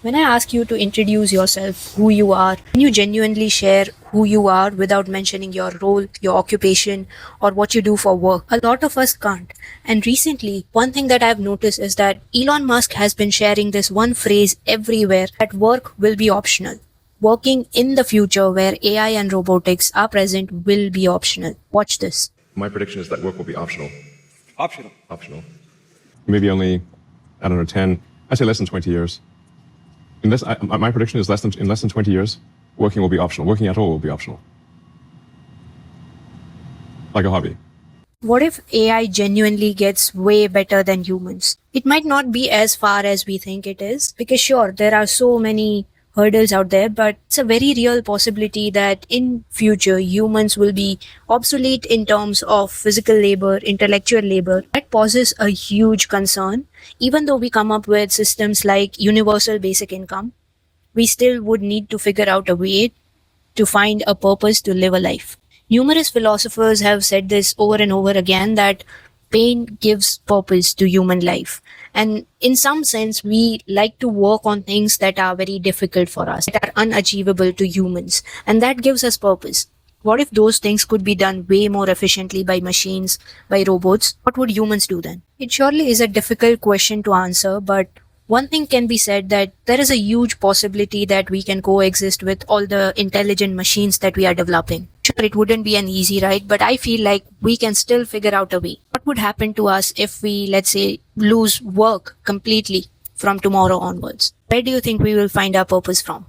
When I ask you to introduce yourself, who you are, can you genuinely share who you are without mentioning your role, your occupation, or what you do for work? A lot of us can't. And recently, one thing that I've noticed is that Elon Musk has been sharing this one phrase everywhere that work will be optional. Working in the future where AI and robotics are present will be optional. Watch this. My prediction is that work will be optional. Optional. Optional. Maybe only, I don't know, 10, I'd say less than 20 years. My prediction is in less than 20 years, working will be optional. Working at all will be optional. Like a hobby. What if AI genuinely gets way better than humans? It might not be as far as we think it is, because sure, there are so many hurdles out there, but it's a very real possibility that in future humans will be obsolete in terms of physical labor, intellectual labor. That poses a huge concern. Even though we come up with systems like universal basic income, we still would need to figure out a way to find a purpose to live a life. Numerous philosophers have said this over and over again that pain gives purpose to human life. And in some sense, we like to work on things that are very difficult for us, that are unachievable to humans. And that gives us purpose. What if those things could be done way more efficiently by machines, by robots? What would humans do then? It surely is a difficult question to answer, but one thing can be said that there is a huge possibility that we can coexist with all the intelligent machines that we are developing. Sure, it wouldn't be an easy ride, but I feel like we can still figure out a way. What would happen to us if we, let's say, lose work completely from tomorrow onwards? Where do you think we will find our purpose from?